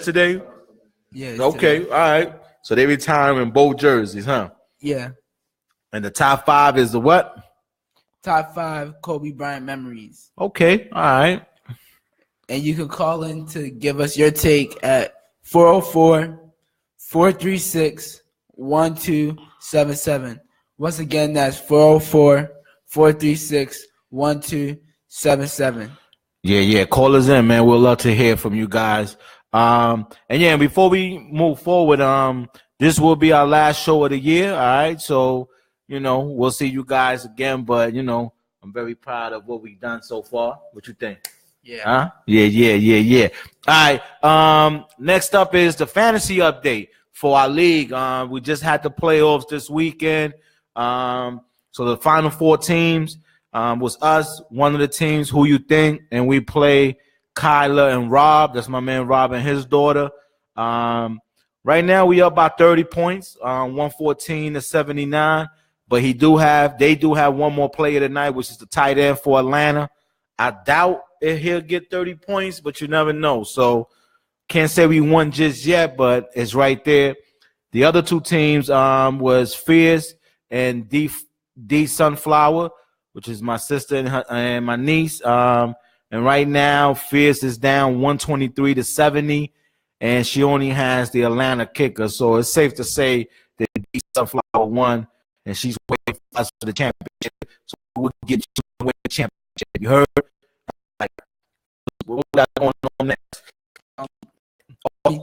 today? Yeah. Okay, today. all right. So they retiring both jerseys, huh? Yeah. And the top 5 is the what? Top 5 Kobe Bryant memories. Okay, all right. And you can call in to give us your take at 404-436-1277. Once again, that's 404-436-1277. Yeah. Call us in, man. We'd love to hear from you guys. And before we move forward, this will be our last show of the year. All right. So, we'll see you guys again. But, I'm very proud of what we've done so far. What you think? Yeah. Huh? Yeah. All right. Next up is the fantasy update for our league. We just had the playoffs this weekend. So the final 4 teams was us, one of the teams, Who You Think, and we play Kyla and Rob. That's my man Rob and his daughter. Right now we up by 30 points, 114-79. But they do have one more player tonight, which is the tight end for Atlanta. I doubt if he'll get 30 points, but you never know. So can't say we won just yet, but it's right there. The other 2 teams was Fierce and D Sunflower, which is my sister and my niece. And right now, Fierce is down 123-70, and she only has the Atlanta kicker. So it's safe to say that D Sunflower won, and she's waiting for us for the championship. So we'll get you to win the championship. You heard? Like, what we got going on next? So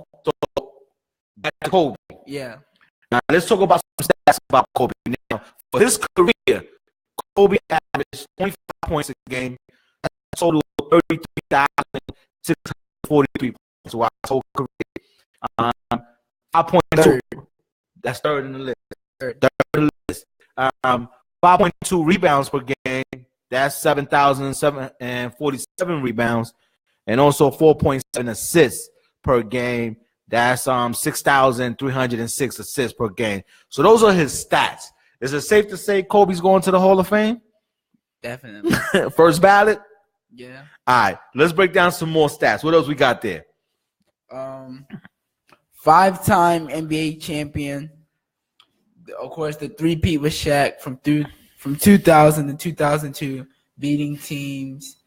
back to Kobe. Yeah. Now let's talk about some stats about Kobe. Now, for his career, Kobe averaged 25 points a game. That's a total of 33,643 points. So our whole career. 5.2. That's third in the list. Third in the list. 5.2 rebounds per game. That's 7,747 rebounds. And also 4.7 assists per game. That's 6,306 assists per game. So those are his stats. Is it safe to say Kobe's going to the Hall of Fame? Definitely. First ballot? Yeah. All right. Let's break down some more stats. What else we got there? 5-time NBA champion. Of course, the three-peat with Shaq from 2000 to 2002, beating teams.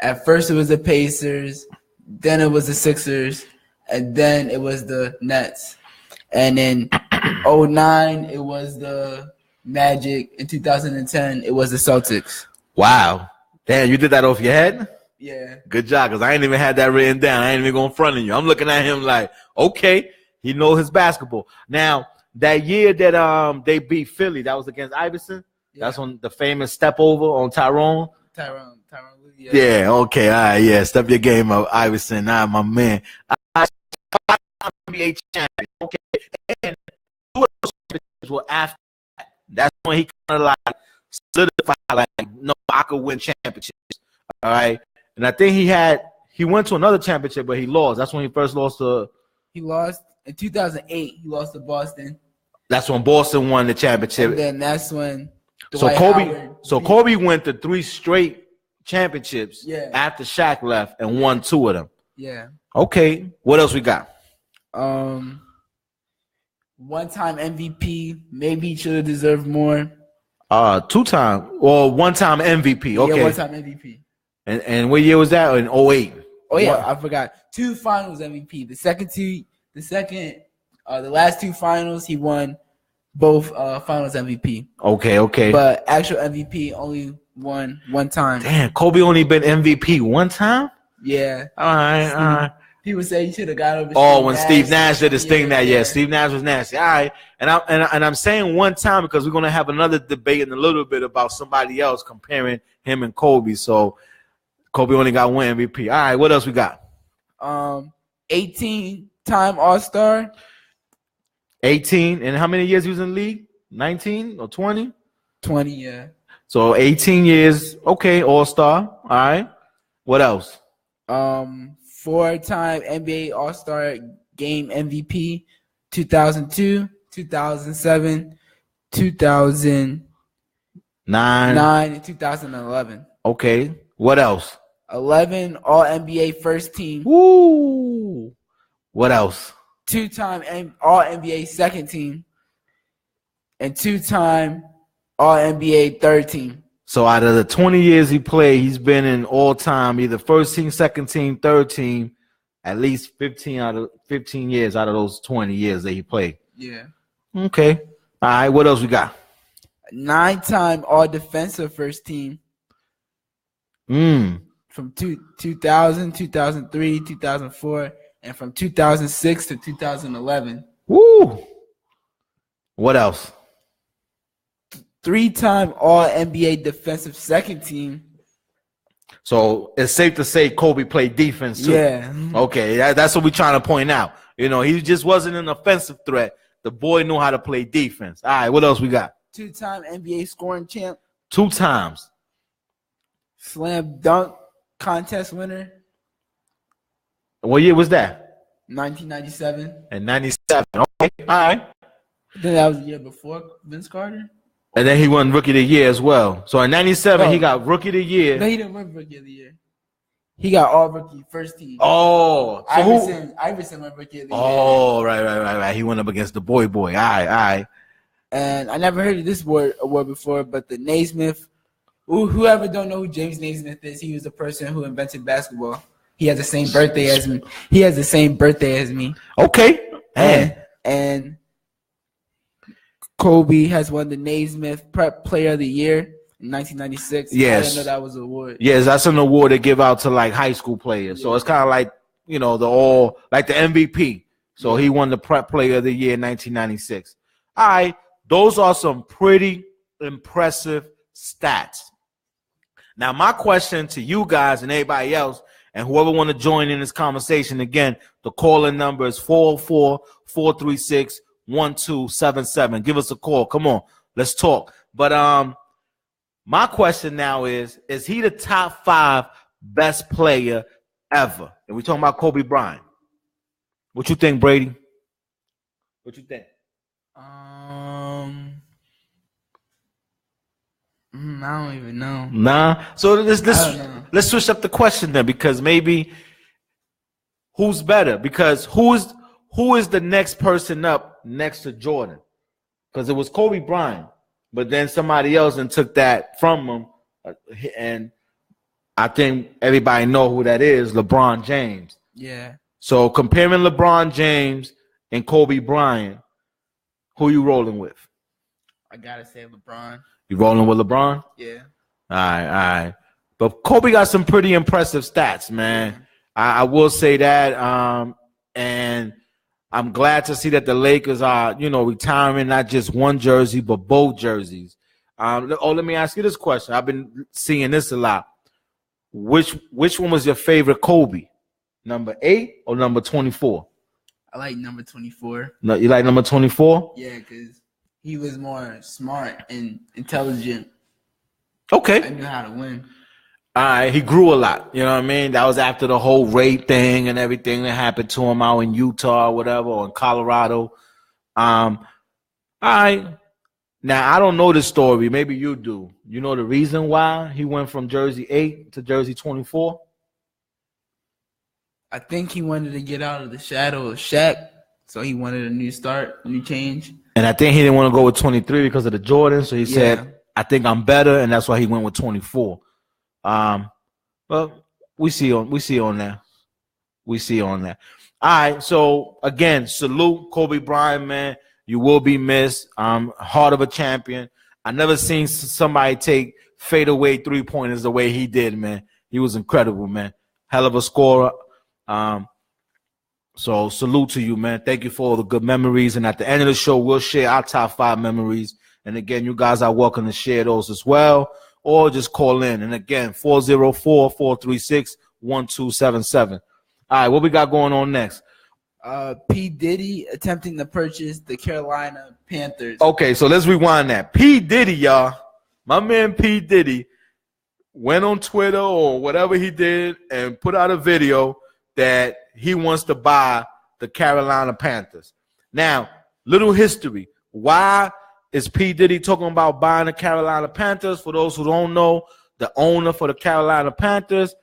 At first, it was the Pacers. Then it was the Sixers. And then it was the Nets. And in 2009, it was the Magic. In 2010, it was the Celtics. Wow. Damn, you did that off your head? Yeah. Good job, because I ain't even had that written down. I ain't even going in front of you. I'm looking at him like, okay, he knows his basketball. Now, that year that they beat Philly, that was against Iverson. Yeah. That's on the famous step over on Tyrone. Tyrone. Yeah, okay, all right, yeah. Step your game up, Iverson. Nah, my man. NBA champion. Okay. And 2 of those championships were after that. That's when he kind of like solidified, like, no, I could win championships. All right. And I think he went to another championship, but he lost. That's when he first lost to. He lost in 2008. He lost to Boston. That's when Boston won the championship. And then that's when. Kobe went to 3 straight championships after Shaq left and won 2 of them. Yeah. Okay. What else we got? 1-time MVP. Maybe he should have deserved more. 2-time or 1-time MVP. Okay. Yeah, 1-time MVP. And what year was that? In 2008. Oh yeah, I forgot. 2 finals MVP. The last 2 finals he won both finals MVP. Okay. But actual MVP only won 1 time. Damn, Kobe only been MVP 1 time? Yeah. All right. People say he should have got over. Steve Nash did his thing that year. Steve Nash was nasty. All right, and I'm saying 1 time because we're gonna have another debate in a little bit about somebody else comparing him and Kobe. So Kobe only got 1 MVP. All right, what else we got? 18-time All-Star. 18, and how many years he was in the league? 19 or 20? 20, yeah. So 18 years. Okay, All-Star. All right. What else? 4-time NBA All-Star Game MVP, 2002, 2007, 2009, and 2011. Okay. What else? 11 All-NBA First Team. Woo! What else? 2-time All NBA second team, and 2-time All NBA third team. So out of the 20 years he played, he's been in all time, either first team, second team, third team, at least 15 years out of those 20 years that he played. Yeah. Okay. All right. What else we got? 9-time All Defensive first team. From 2000, 2003, 2004, and from 2006 to 2011. Woo! What else? 3-time All NBA Defensive second team. So it's safe to say Kobe played defense too. Yeah. Okay, that's what we're trying to point out. You know, he just wasn't an offensive threat. The boy knew how to play defense. All right, what else we got? 2-time NBA scoring champ. 2 times. Slam dunk contest winner. What year was that? 1997. In 97. Okay, all right. Then that was the year before Vince Carter. And then he won Rookie of the Year as well. So in 97, he got Rookie of the Year. No, he didn't win Rookie of the Year. He got all rookie first team. Oh. So Iverson won Rookie of the Year. Oh, right. He went up against the boy. All right. And I never heard of this award before, but the Naismith, whoever don't know who James Naismith is, he was the person who invented basketball. He has the same birthday as me. Okay. And Kobe has won the Naismith Prep Player of the Year in 1996. Yes. I didn't know that was an award. Yes, that's an award they give out to like high school players. So it's kind of like, you know, like the MVP. So he won the Prep Player of the Year in 1996. All right. Those are some pretty impressive stats. Now, my question to you guys and everybody else, and whoever want to join in this conversation, again, the call-in number is 404-436-1277. Give us a call. Come on, let's talk. But my question now is he the top 5 best player ever? And we're talking about Kobe Bryant. What you think, Brady? What you think? I don't even know. Nah. So let's switch up the question then, because maybe who's better? Because who is the next person up next to Jordan? Because it was Kobe Bryant, but then somebody else and took that from him, and I think everybody know who that is, LeBron James. Yeah. So comparing LeBron James and Kobe Bryant, who you rolling with? I gotta say LeBron. You rolling with LeBron? Yeah. All right. But Kobe got some pretty impressive stats, man. Yeah. I will say that. And I'm glad to see that the Lakers are, retiring not just one jersey, but both jerseys. Let me ask you this question. I've been seeing this a lot. Which one was your favorite Kobe? Number 8 or number 24? I like number 24. No, you like number 24? Yeah, because he was more smart and intelligent. Okay. I knew how to win. All right, he grew a lot. You know what I mean? That was after the whole rape thing and everything that happened to him out in Utah or whatever, or in Colorado. All right. Now, I don't know this story. Maybe you do. You know the reason why he went from jersey 8 to jersey 24? I think he wanted to get out of the shadow of Shaq, so he wanted a new start, a new change. And I think he didn't want to go with 23 because of the Jordan, so he said, I think I'm better, and that's why he went with 24. But we see on that. We see on that. All right, so again, salute Kobe Bryant, man. You will be missed. Heart of a champion. I never seen somebody take fadeaway 3-pointers the way he did, man. He was incredible, man. Hell of a scorer. So salute to you, man. Thank you for all the good memories. And at the end of the show, we'll share our top 5 memories. And again, you guys are welcome to share those as well, or just call in. And again, 404-436-1277. All right, what we got going on next? P. Diddy attempting to purchase the Carolina Panthers. Okay, so let's rewind that. P. Diddy, y'all. My man P. Diddy went on Twitter or whatever he did and put out a video that he wants to buy the Carolina Panthers. Now, little history. Why is P. Diddy talking about buying the Carolina Panthers? For those who don't know, the owner for the Carolina Panthers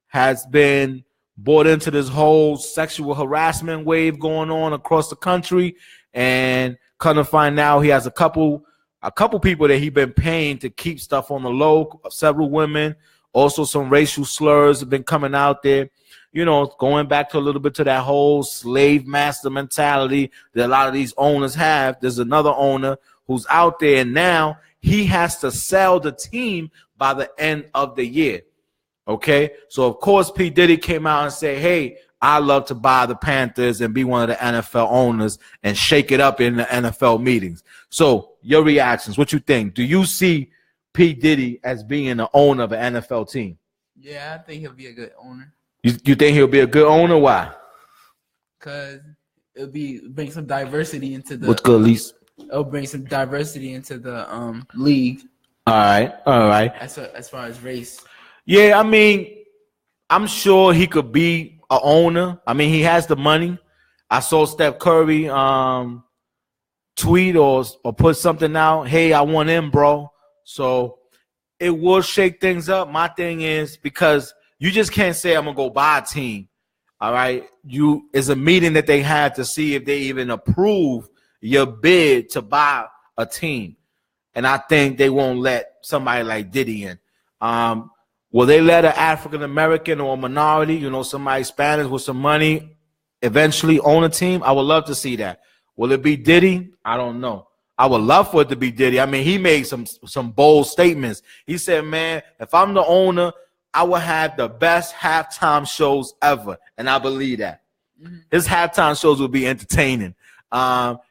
has been bought into this whole sexual harassment wave going on across the country, and kind of find out he has a couple people that he been paying to keep stuff on the low. Several women, also some racial slurs have been coming out there. You know, going back to a little bit to that whole slave master mentality that a lot of these owners have. There's another owner who's out there, and now he has to sell the team by the end of the year. Okay, so of course P. Diddy came out and said, hey, I love to buy the Panthers and be one of the NFL owners and shake it up in the NFL meetings. So your reactions, what you think? Do you see P. Diddy as being the owner of an NFL team? Yeah, I think he'll be a good owner. You think he'll be a good owner? Why? Because bring some diversity into the. What's good, Lise? It'll bring some diversity into the league. All right. As far as race. Yeah, I mean, I'm sure he could be an owner. I mean, he has the money. I saw Steph Curry tweet or put something out. Hey, I want in, bro. So it will shake things up. My thing is, because you just can't say I'm gonna go buy a team. All right, it's a meeting that they had to see if they even approve your bid to buy a team, and I think they won't let somebody like Diddy in. Will they let an African American or a minority, you know, somebody Spanish with some money, eventually own a team? I would love to see that. Will it be Diddy? I don't know. I would love for it to be Diddy. I mean, he made some bold statements. He said, man, if I'm the owner, I will have the best halftime shows ever. And I believe that. Mm-hmm. His halftime shows will be entertaining.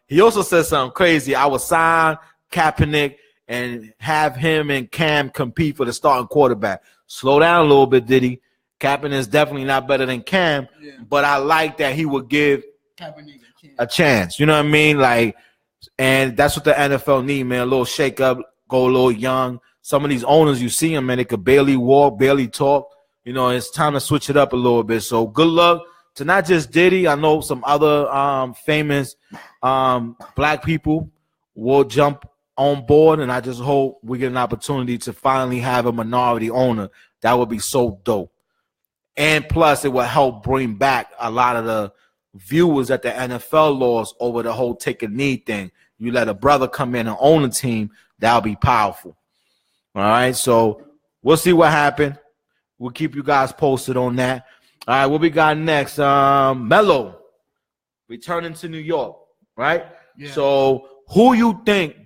He also said something crazy. I will sign Kaepernick and have him and Cam compete for the starting quarterback. Slow down a little bit, Diddy. Kaepernick is definitely not better than Cam, but I like that he would give Kaepernick a chance. You know what I mean? Like, and that's what the NFL need, man. A little shake up, go a little young. Some of these owners, you see them, man, they could barely walk, barely talk. You know, it's time to switch it up a little bit. So good luck to not just Diddy. I know some other famous black people will jump on board, and I just hope we get an opportunity to finally have a minority owner. That would be so dope. And plus, it will help bring back a lot of the viewers that the NFL lost over the whole take a knee thing. You let a brother come in and own a team, that'll be powerful. All right, so we'll see what happened. We'll keep you guys posted on that. All right, what we got next? Melo returning to New York, right? Yeah. So who you think,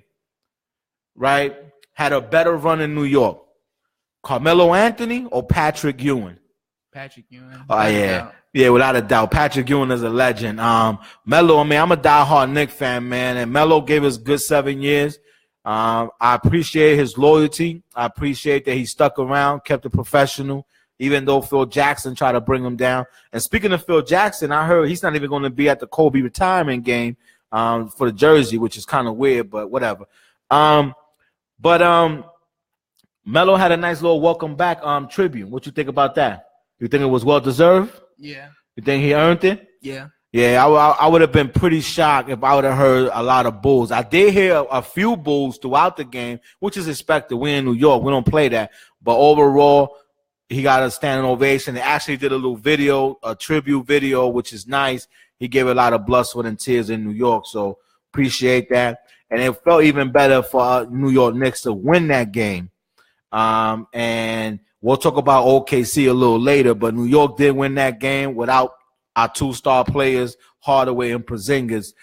right, had a better run in New York? Carmelo Anthony or Patrick Ewing? Patrick Ewing. Oh, yeah. Yeah, without a doubt. Patrick Ewing is a legend. Melo, I mean, I'm a diehard Knicks fan, man, and Melo gave us good 7 years. I appreciate his loyalty. I appreciate that he stuck around, kept it professional, even though Phil Jackson tried to bring him down. And speaking of Phil Jackson, I heard he's not even going to be at the Kobe retirement game for the jersey, which is kind of weird, but whatever. Melo had a nice little welcome back tribute. What you think about that? You think it was well deserved? Yeah. You think he earned it? Yeah. Yeah, I would have been pretty shocked if I would have heard a lot of boos. I did hear a few boos throughout the game, which is expected. We're in New York. We don't play that. But overall, he got a standing ovation. They actually did a little video, a tribute video, which is nice. He gave a lot of blood, sweat, and tears in New York. So appreciate that. And it felt even better for New York Knicks to win that game. And we'll talk about OKC a little later, but New York did win that game without our two-star players, Hardaway and Porzingis.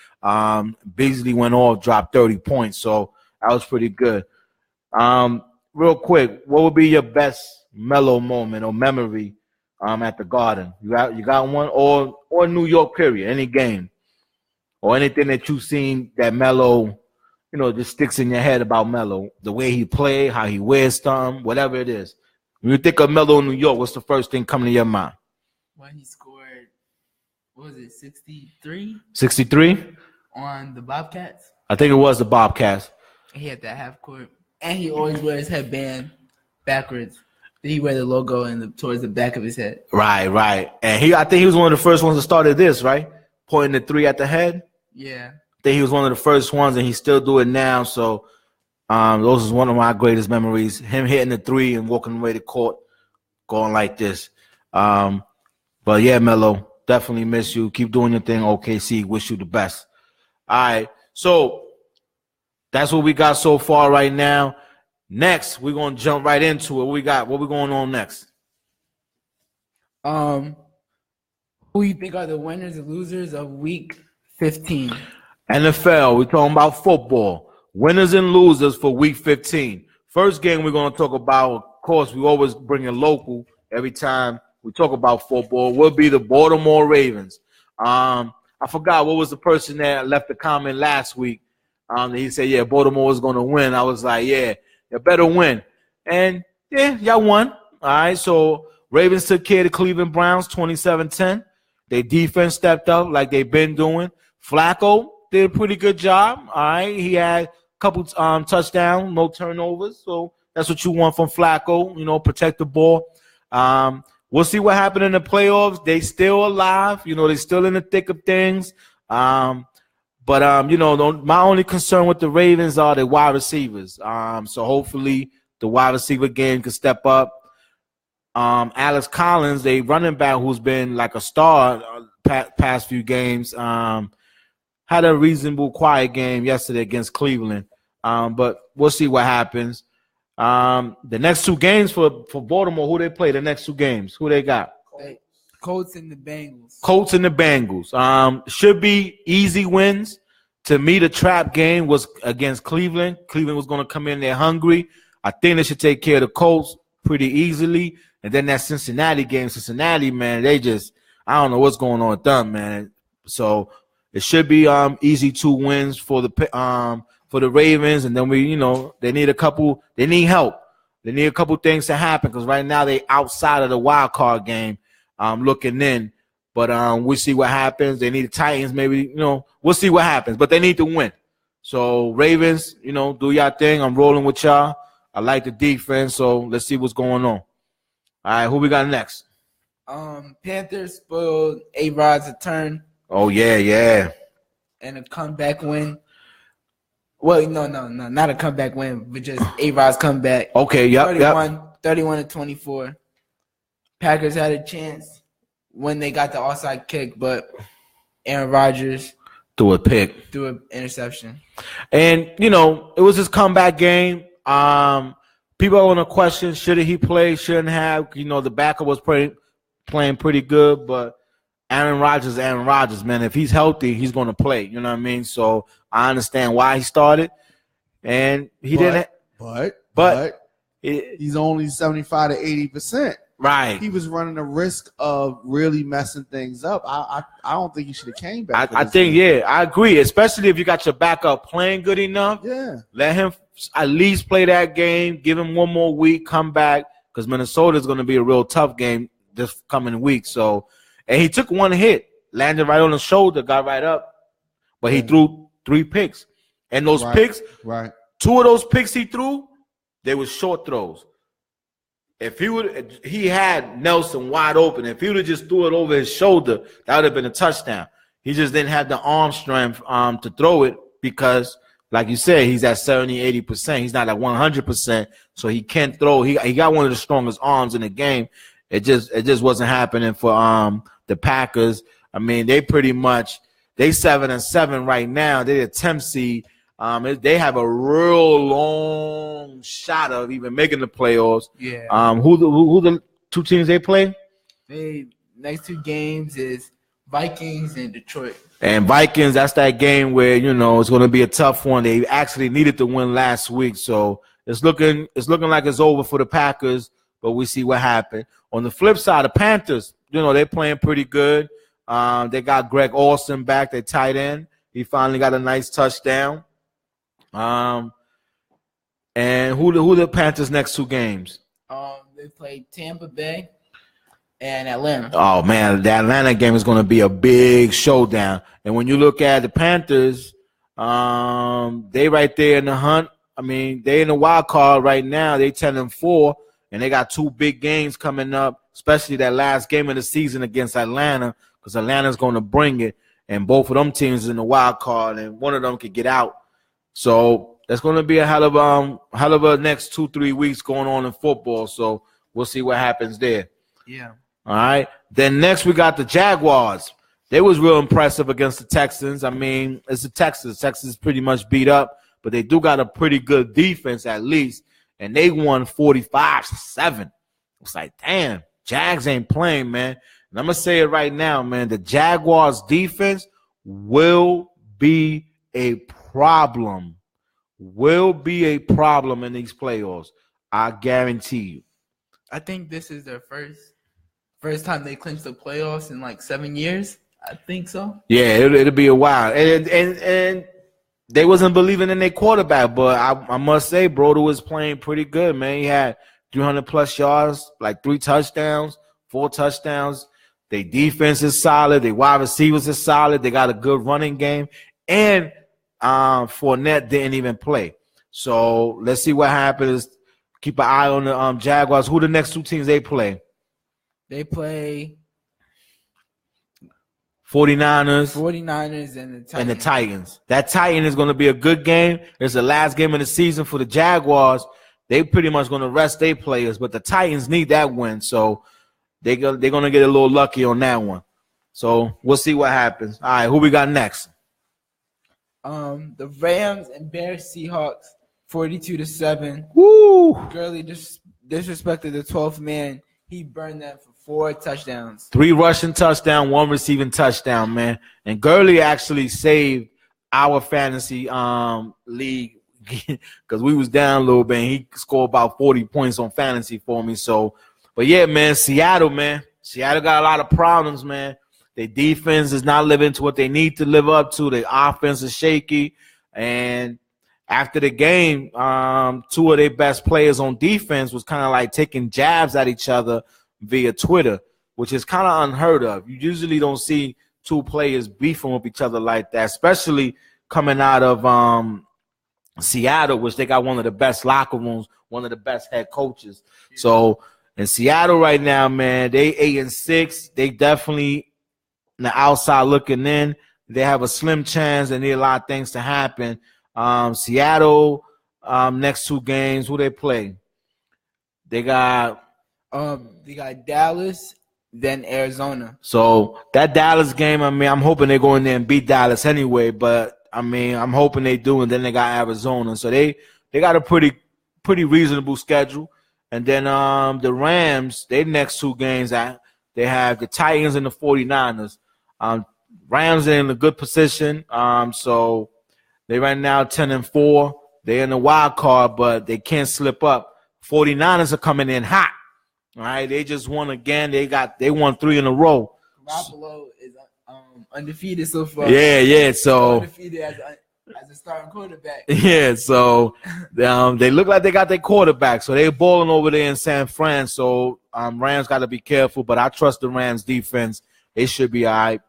Beasley went off, dropped 30 points, so that was pretty good. Real quick, what would be your best Melo moment or memory at the Garden? You got one, or New York period, any game, or anything that you've seen that Melo, you know, just sticks in your head about Melo, the way he played, how he wears stuff, whatever it is. When you think of Melo in New York, what's the first thing coming to your mind? When he scored, what was it, 63? 63? On the Bobcats? I think it was the Bobcats. He had that half court. And he always wears his headband backwards. Did he wear the logo towards the back of his head? Right. And I think he was one of the first ones that started this, right? Pointing the three at the head. Yeah. I think he was one of the first ones, and he still do it now. So those is one of my greatest memories. Him hitting the three and walking away to court, going like this. But yeah, Melo, definitely miss you. Keep doing your thing, OKC. Wish you the best. All right. So that's what we got so far right now. Next, we're gonna jump right into it. What we got? What we going on next? Who you think are the winners and losers of Week 15? NFL. We're talking about football. Winners and losers for Week 15. First game we're gonna talk about. Of course, we always bring a local every time we talk about football. Will be the Baltimore Ravens. I forgot what was the person that left the comment last week. He said, "Yeah, Baltimore was gonna win." I was like, "Yeah, you better win." And yeah, y'all won. All right, so Ravens took care of the Cleveland Browns 27-10. Their defense stepped up like they've been doing. Flacco did a pretty good job. All right, he had a couple touchdowns, no turnovers. So that's what you want from Flacco. You know, protect the ball. We'll see what happened in the playoffs. They still alive. You know, they still in the thick of things. But you know, my only concern with the Ravens are the wide receivers. So hopefully the wide receiver game can step up. Alex Collins, a running back who's been like a star past few games, had a reasonable quiet game yesterday against Cleveland. But we'll see what happens. The next two games for Baltimore, who they play the next two games? Who they got? Colts and the Bengals. Colts and the Bengals. Should be easy wins. To me, the trap game was against Cleveland. Cleveland was going to come in there hungry. I think they should take care of the Colts pretty easily. And then that Cincinnati game, man, they just – I don't know what's going on with them, man. So it should be easy 2 wins for the Ravens. And then they need they need help. They need a couple things to happen because right now they outside of the wild card game looking in. But we'll see what happens. They need the Titans maybe, we'll see what happens. But they need to win. So Ravens, do y'all thing. I'm rolling with y'all. I like the defense, so let's see what's going on. All right, who we got next? Panthers spoiled A-Rod's return. Oh, yeah. And a comeback win. Well, no, not a comeback win, but just A-Rod's comeback. Okay, yep. 31-24. Packers had a chance when they got the offside kick, but Aaron Rodgers threw a pick. Threw an interception. And, it was his comeback game. People are going to question, should he play, shouldn't have. The backup was playing pretty good, but Aaron Rodgers, man. If he's healthy, he's going to play. You know what I mean? So I understand why he started. And he didn't. But he's only 75 to 80%. Right. He was running a risk of really messing things up. I don't think he should have came back. I think, I agree. Especially if you got your backup playing good enough. Yeah. Let him at least play that game. Give him one more week. Come back because Minnesota is going to be a real tough game this coming week. So, and he took one hit, landed right on the shoulder, got right up, but he threw 3 picks. And those picks, 2 of those picks he threw, they were short throws. If he had Nelson wide open. If he would have just threw it over his shoulder, that would have been a touchdown. He just didn't have the arm strength to throw it because, like you said, he's at 70, 80%. He's not at 100%, so he can't throw. He got one of the strongest arms in the game. It just wasn't happening for the Packers. I mean, they 7-7 right now. They're a 10th seed. They have a real long shot of even making the playoffs. Yeah. Who the 2 teams they play? Next 2 games is Vikings and Detroit. And Vikings, that's that game where it's going to be a tough one. They actually needed to win last week, so it's looking like it's over for the Packers. But we see what happened. On the flip side, the Panthers, they're playing pretty good. They got Greg Olsen back, their tight end. He finally got a nice touchdown. And who the Panthers' next 2 games? They play Tampa Bay and Atlanta. Oh man, the Atlanta game is going to be a big showdown. And when you look at the Panthers, they right there in the hunt. I mean, they in the wild card right now. They 10-4, and they got 2 big games coming up, especially that last game of the season against Atlanta, because Atlanta's going to bring it. And both of them teams is in the wild card, and one of them could get out. So that's going to be a hell of a next 2-3 weeks going on in football. So we'll see what happens there. Yeah. All right. Then next we got the Jaguars. They was real impressive against the Texans. I mean, it's the Texans. Texans pretty much beat up, but they do got a pretty good defense at least, and they won 45-7. It's like, damn, Jags ain't playing, man. And I'm going to say it right now, man. The Jaguars defense will be a problem. Will be a problem in these playoffs. I guarantee you. I think this is their first time they clinched the playoffs in like 7 years. I think so. Yeah, it'll be a while. And they wasn't believing in their quarterback, but I must say, Broder was playing pretty good, man. He had 300-plus yards, like 3 touchdowns, 4 touchdowns. Their defense is solid. Their wide receivers is solid. They got a good running game. And Fournette didn't even play. So let's see what happens. Keep an eye on the Jaguars. Who the next 2 teams they play? They play 49ers and the Titans. That Titan is going to be a good game. It's the last game of the season for the Jaguars. They pretty much going to rest their players, but the Titans need that win. So they're going to get a little lucky on that one. So we'll see what happens. All right, who we got next? The Rams and Bears Seahawks 42-7. Woo! Gurley disrespected the 12th man. He burned them for 4 touchdowns. 3 rushing touchdowns, 1 receiving touchdown, man. And Gurley actually saved our fantasy league because we was down a little bit. And he scored about 40 points on fantasy for me. So, but yeah, man, Seattle got a lot of problems, man. Their defense is not living to what they need to live up to. Their offense is shaky. And after the game, 2 of their best players on defense was kind of like taking jabs at each other via Twitter, which is kind of unheard of. You usually don't see 2 players beefing with each other like that, especially coming out of Seattle, which they got one of the best locker rooms, one of the best head coaches. So in Seattle right now, man, they 8-6. They definitely on the outside looking in. They have a slim chance and need a lot of things to happen. Seattle, next 2 games, who they play? They got Dallas, then Arizona. So that Dallas game, I mean, I'm hoping they go in there and beat Dallas anyway, but I mean, I'm hoping they do, and then they got Arizona. So they got a pretty reasonable schedule. And then the Rams, their next 2 games, they have the Titans and the 49ers. Rams are in a good position. So they right now 10-4. They're in the wild card, but they can't slip up. 49ers are coming in hot. All right, they just won again. They won 3 in a row. Garoppolo is undefeated so far. Yeah. So undefeated as a starting quarterback. Yeah, so they look like they got their quarterback. So they're balling over there in San Fran. So Rams got to be careful, but I trust the Rams defense. They should be all right.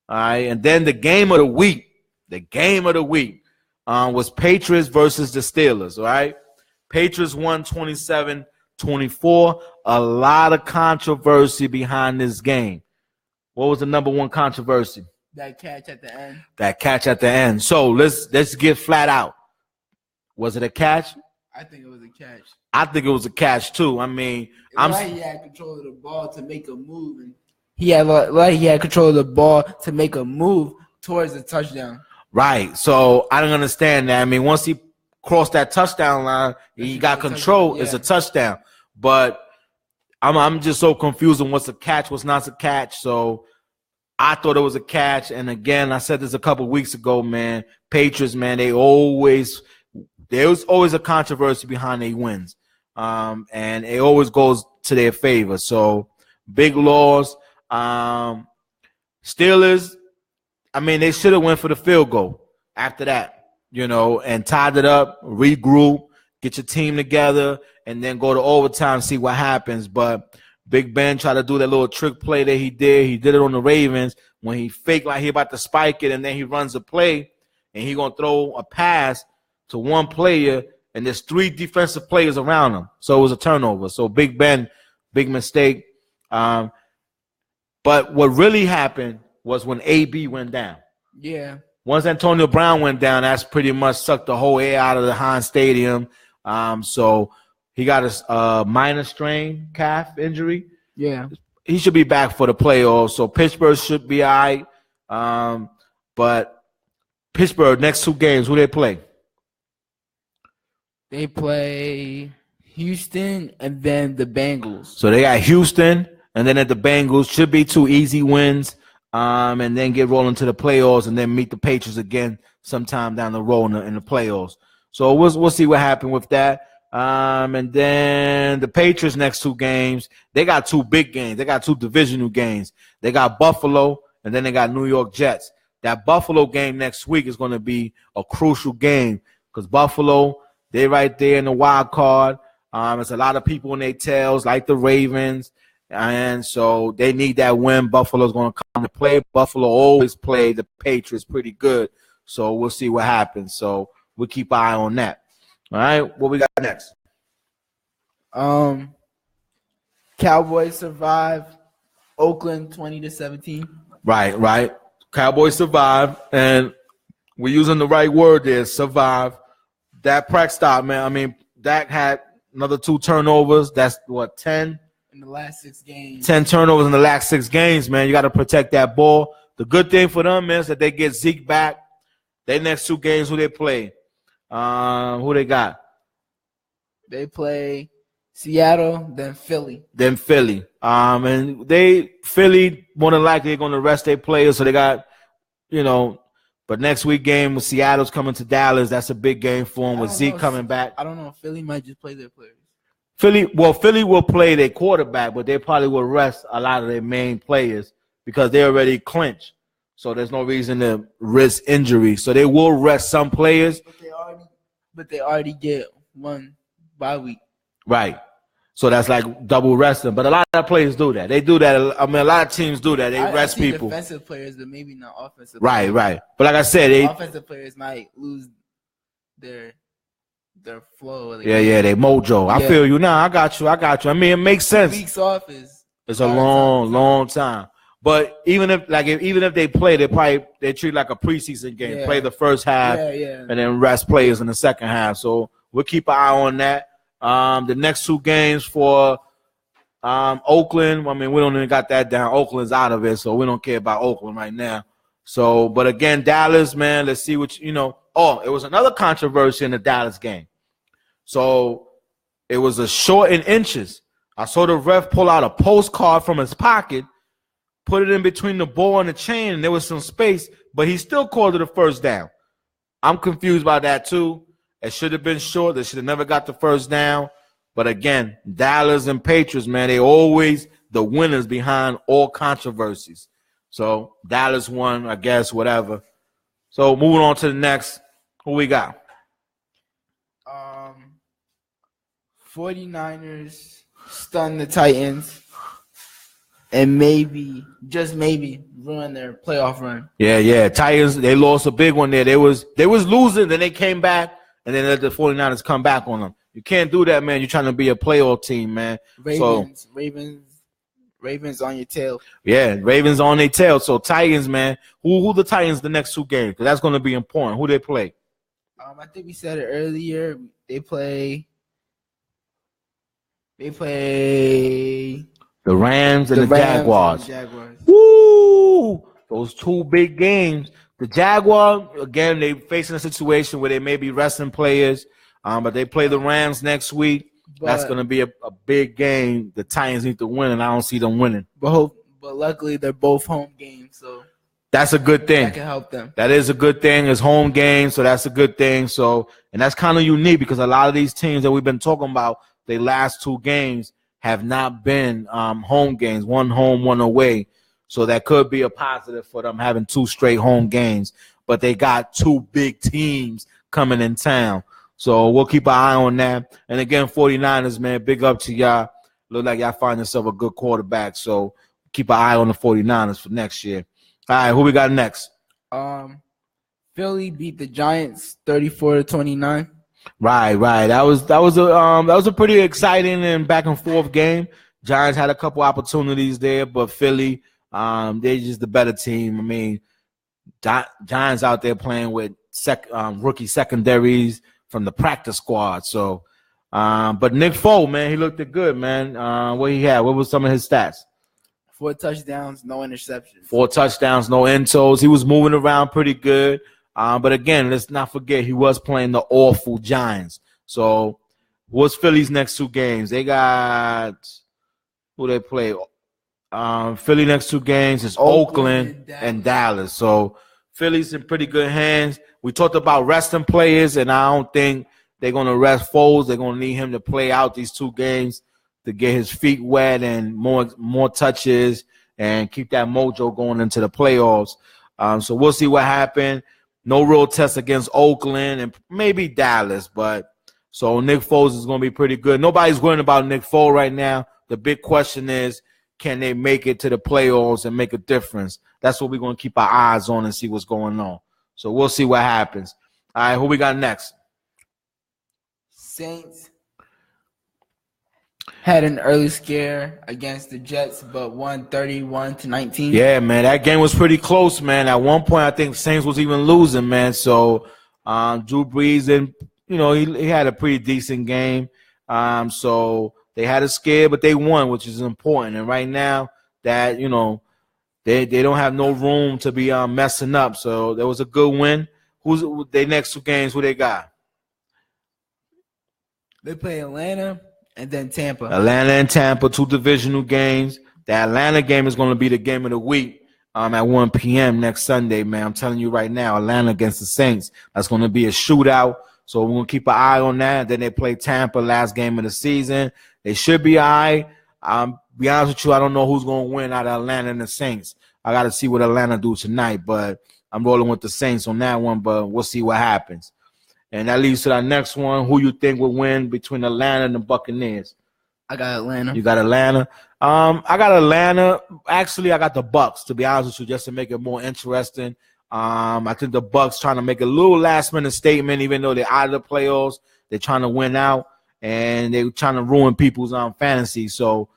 All right, and then the game of the week. The game of the week was Patriots versus the Steelers. All right, Patriots won 27-24. A lot of controversy behind this game. What was the number one controversy? That catch at the end. So let's get flat out. Was it a catch? I think it was a catch. I think it was a catch too. I mean, he had control of the ball to make a move, and he had control of the ball to make a move towards the touchdown. Right. So I don't understand that. I mean, once he crossed that touchdown line, he got control. Yeah. It's a touchdown. But I'm just so confused on what's a catch, what's not a catch. So I thought it was a catch. And again, I said this a couple of weeks ago, man. Patriots, man, there was always a controversy behind their wins. And it always goes to their favor. So big loss. Steelers, I mean, they should have went for the field goal after that, and tied it up, regroup, get your team together, and then go to overtime, see what happens. But Big Ben tried to do that little trick play that he did. He did it on the Ravens when he faked like he about to spike it, and then he runs a play, and he going to throw a pass to one player, and there's 3 defensive players around him. So it was a turnover. So Big Ben, big mistake. But what really happened was when AB went down. Yeah. Once Antonio Brown went down, that's pretty much sucked the whole air out of the Heinz Stadium. So he got a minor strain calf injury. Yeah. he should be back for the playoffs. So Pittsburgh should be all right. But Pittsburgh, next 2 games, who they play? They play Houston and then the Bengals. So they got Houston and then at the Bengals. Should be 2 easy wins. And then get rolling to the playoffs and then meet the Patriots again sometime down the road in the playoffs. So we'll see what happens with that. And then the Patriots next 2 games, they got 2 big games. They got 2 divisional games. They got Buffalo and then they got New York Jets. That Buffalo game next week is going to be a crucial game because Buffalo, they right there in the wild card. There's a lot of people in their tails like the Ravens. And so they need that win. Buffalo's going to come to play. Buffalo always play the Patriots pretty good. So we'll see what happens. So we'll keep an eye on that. All right, what we got next? Cowboys survive Oakland 20-17. Right. Cowboys survive, and we're using the right word there, survive. Dak Prescott, man. I mean, Dak had another 2 turnovers. That's what, 10? In the last 6 games. 10 turnovers in the last 6 games, man. You got to protect that ball. The good thing for them is that they get Zeke back. Their next 2 games, who they play? Who they got? They play Seattle, then Philly. And Philly more than likely they're going to rest their players, so they got, but next week game Seattle's coming to Dallas. That's a big game for them with Zeke coming back. I don't know. Philly might just play their players. Philly will play their quarterback, but they probably will rest a lot of their main players because they already clinched. So there's no reason to risk injury. So they will rest some players. But they already get 1 bye week. Right. So that's like double resting. But a lot of players do that. They do that. I mean, a lot of teams do that. They rest people. Defensive players, but maybe not offensive players. Right. But like I said, offensive players might lose their flow. They mojo. I feel you now. I got you. I mean, it makes sense. Weeks off it's a long time. But even if they play, they treat like a preseason game. Play the first half, and then rest players in the second half. So we'll keep an eye on that. The next 2 games for Oakland. I mean, we don't even got that down. Oakland's out of it, so we don't care about Oakland right now. So, but again, Dallas, man, let's see what Oh, it was another controversy in the Dallas game. So it was a short in inches. I saw the ref pull out a postcard from his pocket, put it in between the ball and the chain, and there was some space, but he still called it a first down. I'm confused by that too. It should have been short. They should have never got the first down. But again, Dallas and Patriots, man, they always the winners behind all controversies. So Dallas won, I guess, whatever. So moving on to the next. Who we got? 49ers stun the Titans. And maybe, just maybe, ruin their playoff run. Yeah. Titans, they lost a big one there. They was losing, then they came back, and then let the 49ers come back on them. You can't do that, man. You're trying to be a playoff team, man. Ravens on your tail. Yeah, Ravens on their tail. So Titans, man. Who the Titans the next 2 games? Because that's going to be important. Who they play? I think we said it earlier. They play the Rams and the Jaguars. Woo! Those 2 big games. The Jaguars, again, they facing a situation where they may be resting players, but they play the Rams next week. That's going to be a big game. The Titans need to win, and I don't see them winning. But luckily, they're both home games, so that's a good thing. That can help them. That is a good thing. It's home games, so that's a good thing. So, and that's kind of unique because a lot of these teams that we've been talking about, their last 2 games have not been home games, 1 home, 1 away. So that could be a positive for them having 2 straight home games. But they got 2 big teams coming in town. So we'll keep an eye on that. And again, 49ers, man, big up to y'all. Look like y'all find yourself a good quarterback. So keep an eye on the 49ers for next year. All right, who we got next? Philly beat the Giants 34-29. Right. That was a pretty exciting and back and forth game. Giants had a couple opportunities there, but Philly, they're just the better team. I mean, Giants out there playing with rookie secondaries from the practice squad. So, but Nick Foles, man, he looked good, man. What he had? What was some of his stats? 4 touchdowns, no interceptions. 4 touchdowns, no intos. He was moving around pretty good. But again, let's not forget he was playing the awful Giants. So what's Philly's next 2 games? They got who they play. Philly next 2 games is Oakland and Dallas. So Philly's in pretty good hands. We talked about resting players, and I don't think they're going to rest Foles. They're going to need him to play out these 2 games to get his feet wet and more touches and keep that mojo going into the playoffs. So we'll see what happens. No real test against Oakland and maybe Dallas, but so Nick Foles is going to be pretty good. Nobody's worrying about Nick Foles right now. The big question is, can they make it to the playoffs and make a difference? That's what we're going to keep our eyes on and see what's going on. So we'll see what happens. All right, who we got next? Saints had an early scare against the Jets, but won 31-19. Yeah, man, that game was pretty close, man. At one point, I think Saints was even losing, man. So Drew Brees, and he had a pretty decent game. So they had a scare, but they won, which is important. And right now, that they don't have no room to be messing up. So there was a good win. Who's their next 2 games? Who they got? They play Atlanta and then Tampa. Atlanta and Tampa, 2 divisional games. The Atlanta game is going to be the game of the week at 1 p.m. next Sunday, man. I'm telling you right now, Atlanta against the Saints. That's going to be a shootout. So we're going to keep an eye on that. Then they play Tampa last game of the season. They should be all right. Be honest with you, I don't know who's going to win out of Atlanta and the Saints. I got to see what Atlanta do tonight, but I'm rolling with the Saints on that one, but we'll see what happens. And that leads to our next one. Who you think will win between Atlanta and the Buccaneers? I got Atlanta. You got Atlanta? I got Atlanta. Actually, I got the Bucs, to be honest with you, just to make it more interesting. I think the Bucs trying to make a little last-minute statement, even though they're out of the playoffs. They're trying to win out, and they're trying to ruin people's fantasy. So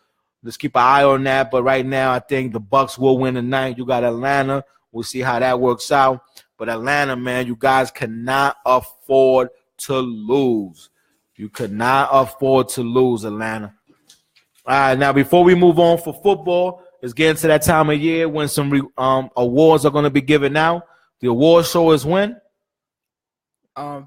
let's keep an eye on that. But right now, I think the Bucs will win tonight. You got Atlanta. We'll see how that works out. But Atlanta, man, you guys cannot afford to lose. You could not afford to lose, Atlanta. All right, now before we move on for football, it's getting to that time of year when some awards are going to be given out. The award show is when?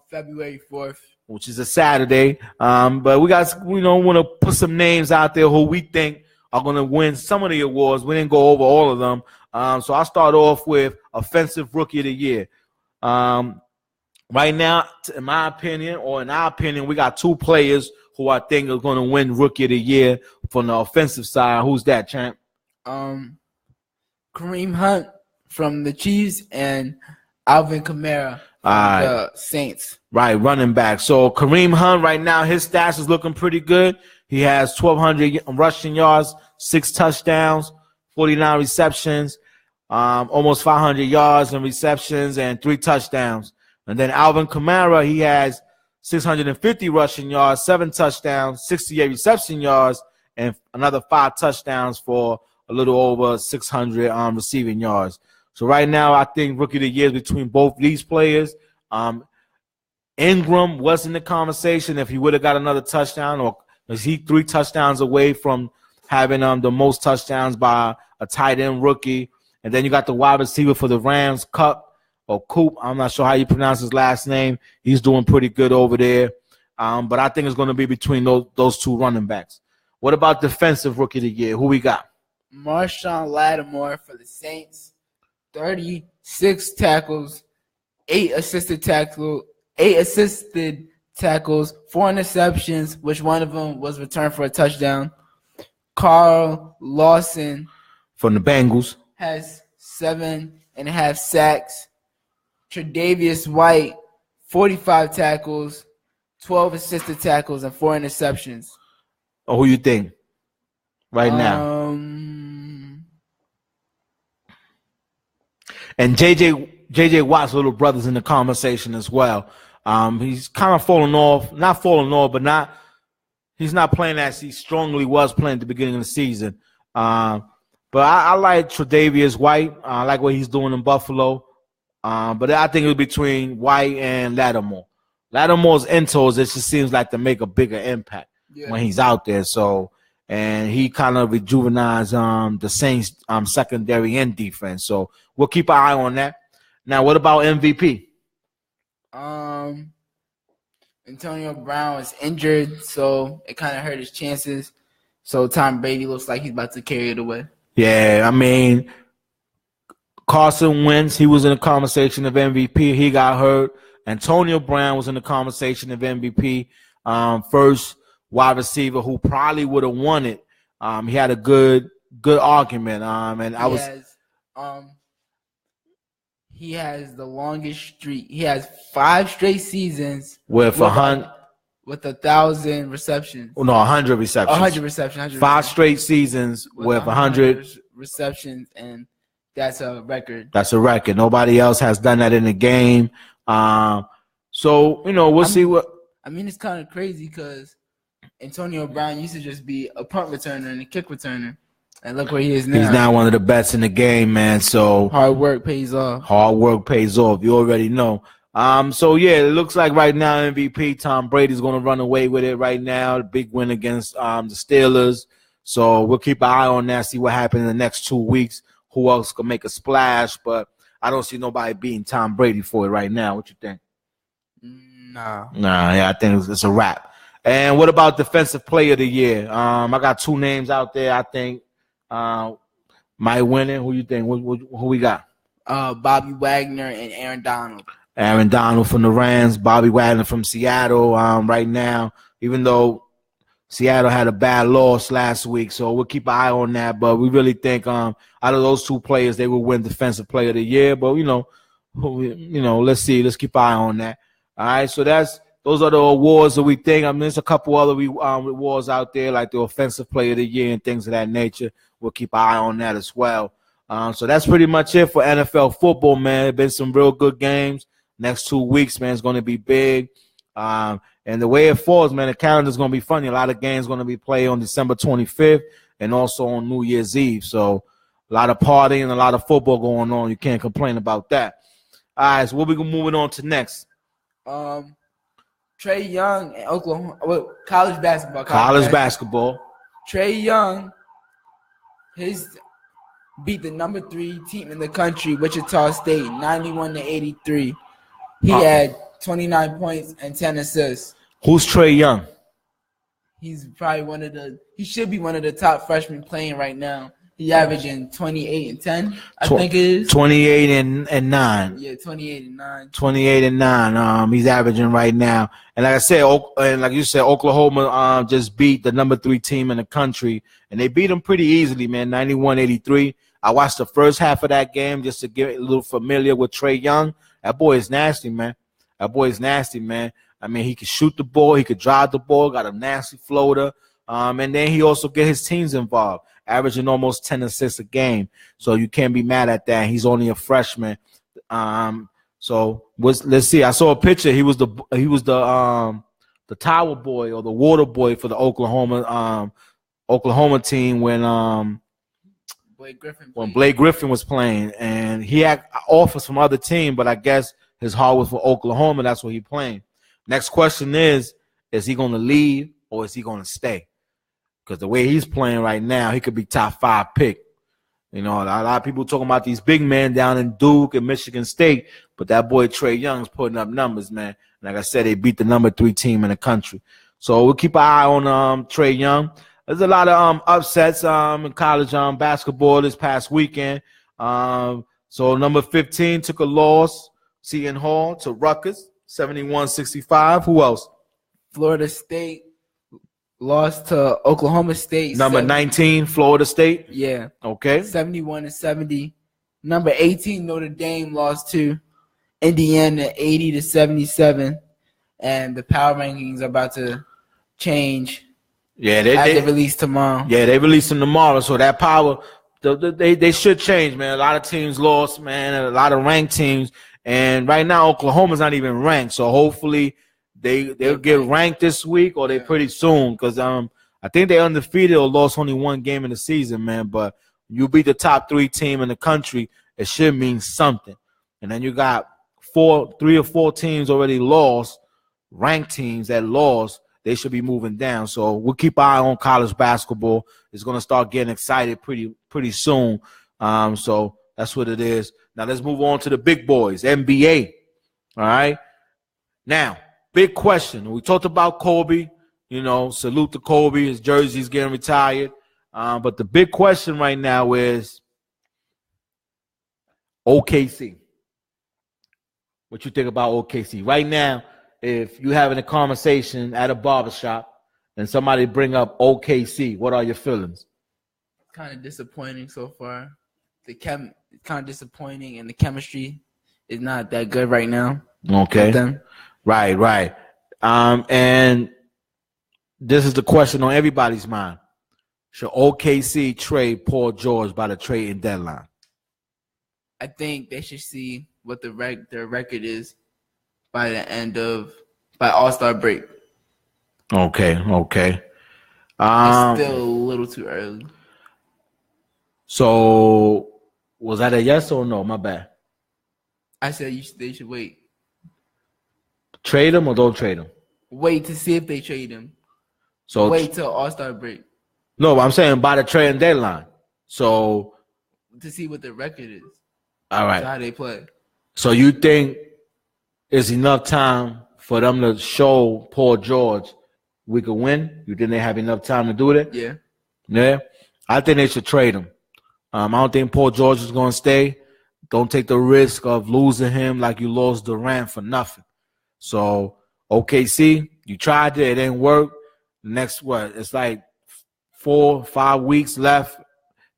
February 4th. Which is a Saturday. But we want to put some names out there who we think are going to win some of the awards. We didn't go over all of them. So I'll start off with Offensive Rookie of the Year. Right now, in my opinion, or in our opinion, we got 2 players who I think are going to win Rookie of the Year from the offensive side. Who's that, champ? Kareem Hunt from the Chiefs and Alvin Kamara from the Saints. Right, running back. So Kareem Hunt right now, his stats is looking pretty good. He has 1,200 rushing yards, 6 touchdowns, 49 receptions, almost 500 yards and receptions, and 3 touchdowns. And then Alvin Kamara, he has 650 rushing yards, 7 touchdowns, 68 reception yards, and another 5 touchdowns for a little over 600 receiving yards. So right now, I think Rookie of the Year is between both these players. Ingram was in the conversation if he would have got another touchdown, or is he 3 touchdowns away from having the most touchdowns by a tight end rookie. And then you got the wide receiver for the Rams, Coop. I'm not sure how you pronounce his last name. He's doing pretty good over there. But I think it's going to be between those 2 running backs. What about Defensive Rookie of the Year? Who we got? Marshawn Lattimore for the Saints, 36 tackles, 8 assisted tackles, 4 interceptions, which one of them was returned for a touchdown. Carl Lawson from the Bengals has 7.5 sacks. Tre'Davious White, 45 tackles, 12 assisted tackles, and 4 interceptions. Oh, who you think right now? And J.J. Watt's little brother's in the conversation as well. He's kind of not falling off, but he's not playing as he strongly was playing at the beginning of the season. But I like Tre'Davious White. I like what he's doing in Buffalo. But I think it's between White and Lattimore. Lattimore's intos, it just seems like to make a bigger impact when he's out there. So and he kind of rejuvenized the Saints secondary and defense. So we'll keep an eye on that. Now, what about MVP? Antonio Brown was injured, so it kind of hurt his chances. So Tom Brady looks like he's about to carry it away. Yeah, I mean, Carson Wentz, he was in the conversation of MVP. He got hurt. Antonio Brown was in the conversation of MVP. First wide receiver who probably would have won it. He had a good argument. He has the longest streak. He has 5 straight seasons with 1,000 receptions. No, 100 receptions. 100 receptions. 5 straight seasons with 100 receptions, and that's a record. That's a record. Nobody else has done that in the game. So we'll see what. I mean, it's kind of crazy because Antonio Brown used to just be a punt returner and a kick returner. And look where he is now. He's now one of the best in the game, man. So hard work pays off. Hard work pays off. You already know. So yeah, it looks like right now MVP Tom Brady's going to run away with it right now. The big win against the Steelers. So we'll keep an eye on that. See what happens in the next 2 weeks. Who else can make a splash? But I don't see nobody beating Tom Brady for it right now. What you think? Nah. Yeah, I think it's a wrap. And what about Defensive Player of the Year? I got 2 names out there. I think. Might win it. Who you think? Who we got? Bobby Wagner and Aaron Donald. Aaron Donald from the Rams, Bobby Wagner from Seattle. Right now, even though Seattle had a bad loss last week, so we'll keep an eye on that. But we really think out of those 2 players, they will win Defensive Player of the Year. But let's see. Let's keep an eye on that. All right. So those are the awards that we think. I mean, there's a couple other awards out there, like the Offensive Player of the Year and things of that nature. We'll keep an eye on that as well. So that's pretty much it for NFL football, man. There's been some real good games. Next 2 weeks, man, it's going to be big. And the way it falls, man, the calendar's going to be funny. A lot of games going to be played on December 25th and also on New Year's Eve. So a lot of partying, a lot of football going on. You can't complain about that. All right, so what we moving on to next? Trae Young and Oklahoma. College basketball. College basketball. Trae Young beat the number 3 team in the country, Wichita State, 91-83. He had 29 points and 10 assists. Who's Trae Young? He's probably he should be one of the top freshmen playing right now. He averaging 28 and 10, I think it is. 28 and 9. Yeah, 28 and 9. 28 and 9. He's averaging right now. And like I said, and like you said, Oklahoma just beat the number 3 team in the country, and they beat them pretty easily, man, 91-83. I watched the first half of that game just to get a little familiar with Trae Young. That boy is nasty, man. I mean, he could shoot the ball, he could drive the ball, got a nasty floater, and then he also get his teams involved, averaging almost 10 assists a game. So you can't be mad at that. He's only a freshman. So let's see. I saw a picture. He was the tower boy or the water boy for the Oklahoma team when Blake Griffin was playing, and he had offers from other team, but I guess his heart was for Oklahoma. That's what he playing. Next question is he going to leave or is he going to stay? Because the way he's playing right now, he could be top 5 pick. A lot of people talking about these big men down in Duke and Michigan State, but that boy Trae Young's putting up numbers, man. Like I said, they beat the number 3 team in the country. So we'll keep an eye on Trae Young. There's a lot of upsets in college basketball this past weekend. So number 15 took a loss, Seton Hall, to Rutgers, 71-65. Who else? Florida State lost to Oklahoma State. Number 19, Florida State. Yeah. Okay. 71-70. Number 18, Notre Dame lost to Indiana, 80-77. And the power rankings are about to change. Yeah, they release tomorrow. Yeah, they release them tomorrow. So that power, they should change, man. A lot of teams lost, man, and a lot of ranked teams. And right now, Oklahoma's not even ranked. So hopefully they'll get ranked this week or they pretty soon. Because I think they undefeated or lost only 1 game in the season, man. But you beat the top 3 team in the country, it should mean something. And then you got 3 or 4 teams already lost, ranked teams that lost. they should be moving down. So we'll keep our eye on college basketball. It's going to start getting excited pretty soon. So that's what it is. Now let's move on to the big boys, NBA. All right. Now, big question. We talked about Kobe. Salute to Kobe. His jersey's getting retired. But the big question right now is OKC. What you think about OKC? Right now, if you're having a conversation at a barbershop and somebody bring up OKC, what are your feelings? Kind of disappointing so far. Kind of disappointing, and the chemistry is not that good right now. Okay. Right. And this is the question on everybody's mind. Should OKC trade Paul George by the trading deadline? I think they should see what their record is by All-Star break. Okay. It's still a little too early. So was that a yes or no? My bad. I said they should wait. Trade him or don't trade him? Wait to see if they trade him. So wait till All-Star break. No, I'm saying by the trading deadline. So to see what the record is. All right. How they play. So you think it's enough time for them to show Paul George we could win? You think they have enough time to do that? Yeah. Yeah. I think they should trade him. I don't think Paul George is going to stay. Don't take the risk of losing him like you lost Durant for nothing. So OKC, you tried it didn't work. Next it's like 4 or 5 weeks left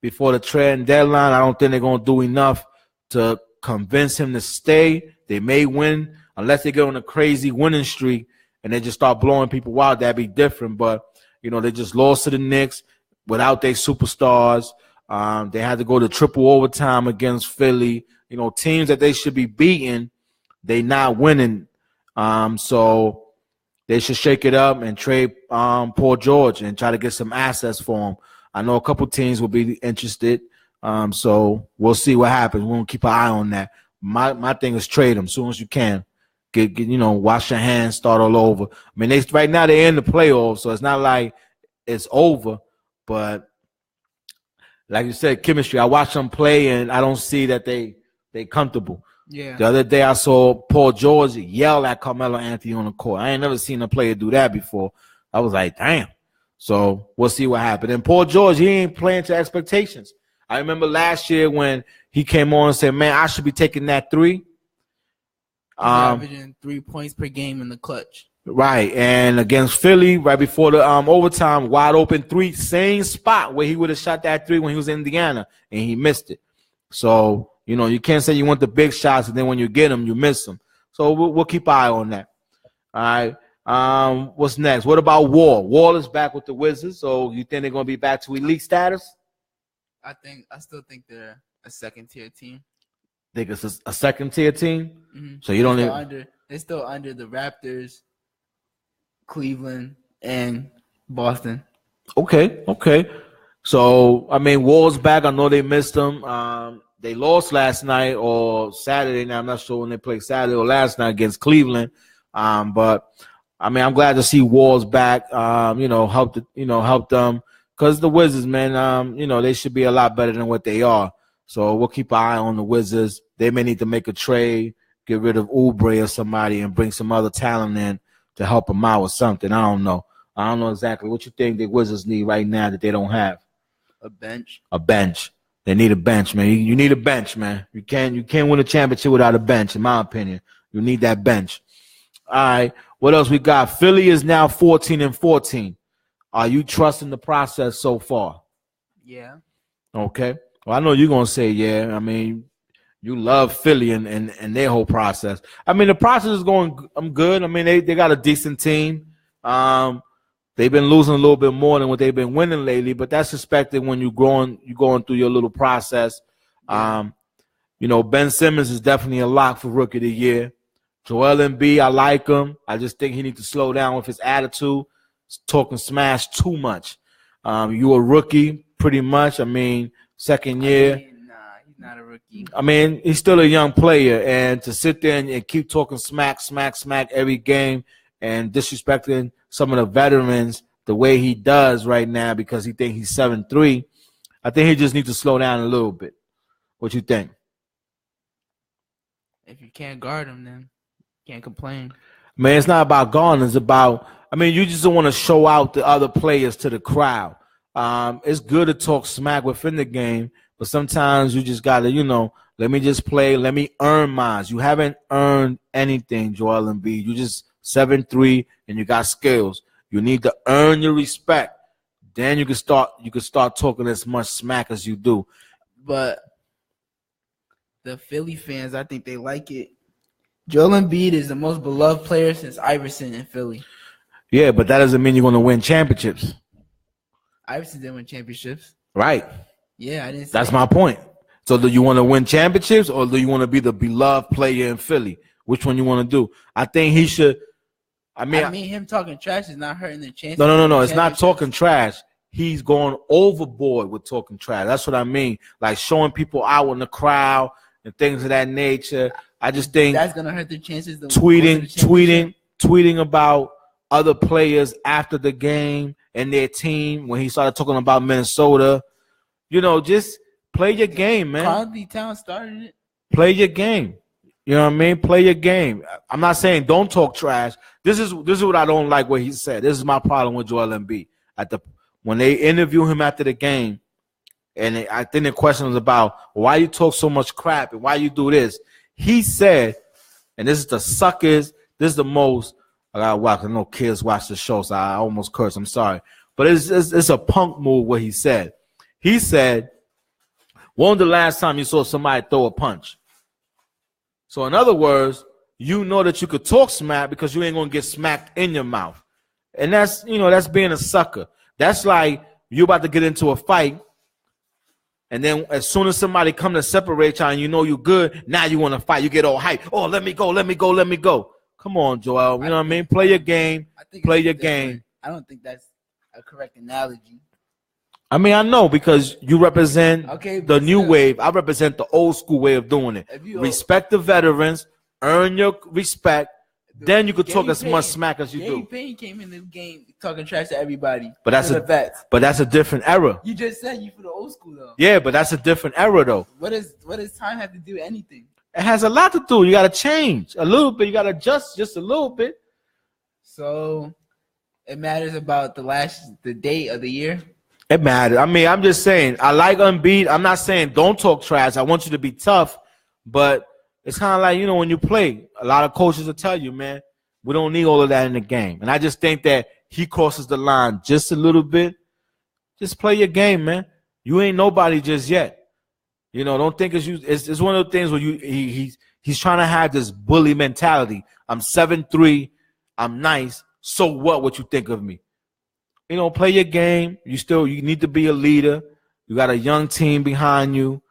before the trade deadline. I don't think they're going to do enough to convince him to stay. They may win unless they get on a crazy winning streak and they just start blowing people out. That'd be different. But, they just lost to the Knicks without their superstars. They had to go to triple overtime against Philly. Teams that they should be beating, they not winning. So they should shake it up and trade Paul George and try to get some assets for him. I know a couple teams will be interested. So we'll see what happens. We'll keep an eye on that. My thing is trade him as soon as you can. Get wash your hands, start all over. I mean, right now they're in the playoffs, so it's not like it's over. But like you said, chemistry. I watch them play, and I don't see that they comfortable. Yeah. The other day I saw Paul George yell at Carmelo Anthony on the court. I ain't never seen a player do that before. I was like, damn. So we'll see what happens. And Paul George, he ain't playing to expectations. I remember last year when he came on and said, man, I should be taking that three. Averaging 3 points per game in the clutch. Right. And against Philly, right before the overtime, wide open three, same spot where he would have shot that three when he was in Indiana, and he missed it. So, you can't say you want the big shots, and then when you get them, you miss them. So we'll keep an eye on that. All right. What's next? What about Wall? Wall is back with the Wizards, so you think they're going to be back to elite status? I still think they're a second-tier team. Think it's a second-tier team? Mm-hmm. So you don't even – they're still under the Raptors, Cleveland, and Boston. Okay. So, I mean, Wall's back. I know they missed him. They lost last night or Saturday. Now, I'm not sure when they played Saturday or last night against Cleveland. But, I mean, I'm glad to see Wall's back, help them. Because the Wizards, man, they should be a lot better than what they are. So we'll keep an eye on the Wizards. They may need to make a trade, get rid of Oubre or somebody, and bring some other talent in to help them out with something. I don't know exactly what you think the Wizards need right now that they don't have. A bench. They need a bench, man. You need a bench, man. You can't win a championship without a bench, in my opinion. You need that bench. All right. What else we got? Philly is now 14-14. Are you trusting the process so far? Yeah. Okay. Well, I know you're gonna say yeah. I mean, you love Philly and their whole process. I mean, the process is going good. I mean, they got a decent team. They've been losing a little bit more than what they've been winning lately, but that's expected when you're going through your little process. Ben Simmons is definitely a lock for Rookie of the Year. Joel Embiid, I like him. I just think he needs to slow down with his attitude. He's talking smash too much. You a rookie, pretty much. I mean, second year. Nah, he's not a rookie. I mean, he's still a young player, and to sit there and keep talking smack every game and disrespecting some of the veterans the way he does right now because he thinks he's 7'3". I think he just needs to slow down a little bit. What you think? If you can't guard him, then you can't complain. Man, it's not about guarding. It's about, you just don't want to show out the other players to the crowd. It's good to talk smack within the game, but sometimes you just got to, let me just play. Let me earn mine. You haven't earned anything, Joel Embiid. You just 7'3", and you got skills. You need to earn your respect. Then you can start talking as much smack as you do. But the Philly fans, I think they like it. Joel Embiid is the most beloved player since Iverson in Philly. Yeah, but that doesn't mean you're going to win championships. Iverson didn't win championships. Right. Yeah, I didn't say That's my point. So do you want to win championships or do you want to be the beloved player in Philly? Which one you want to do? I think he should. Him talking trash is not hurting the chances. No. It's not talking trash. He's going overboard with talking trash. That's what I mean. Like showing people out in the crowd and things of that nature. I just think that's gonna hurt their chances. Tweeting about other players after the game and their team when he started talking about Minnesota. Just play your game, man. Carly Town started it. Play your game. You know what I mean? Play your game. I'm not saying don't talk trash. This is what I don't like what he said. This is my problem with Joel Embiid. When they interview him after the game, and I think the question was about why you talk so much crap and why you do this. He said, and this is the suckers. This is the most. I gotta watch. I know kids watch the show, so I almost cursed. I'm sorry, but it's a punk move. What he said. He said, "When was the last time you saw somebody throw a punch?" So in other words, you know that you could talk smack because you ain't gonna get smacked in your mouth, and that's being a sucker. That's like you about to get into a fight, and then as soon as somebody come to separate you and you know you good, now you want to fight. You get all hype. Oh, let me go. Come on, Joel. You know what I mean? Play your game. Play your game. I don't think that's a correct analogy. I know because you represent the new wave. I represent the old school way of doing it. Respect the veterans, earn your respect. Then you could talk as much smack as you do. Gary Payne came in the game talking trash to everybody. But that's a different era. You just said you for the old school though. Yeah, but that's a different era though. What does time have to do with anything? It has a lot to do. You got to change a little bit. You got to adjust just a little bit. So it matters about the date of the year. It matters. I'm just saying. I like Embiid. I'm not saying don't talk trash. I want you to be tough, but it's kind of like, when you play, a lot of coaches will tell you, man, we don't need all of that in the game. And I just think that he crosses the line just a little bit. Just play your game, man. You ain't nobody just yet. Don't think it's you. It's one of the things where he's trying to have this bully mentality. I'm 7'3". I'm nice. So what you think of me? Play your game. You need to be a leader. You got a young team behind you.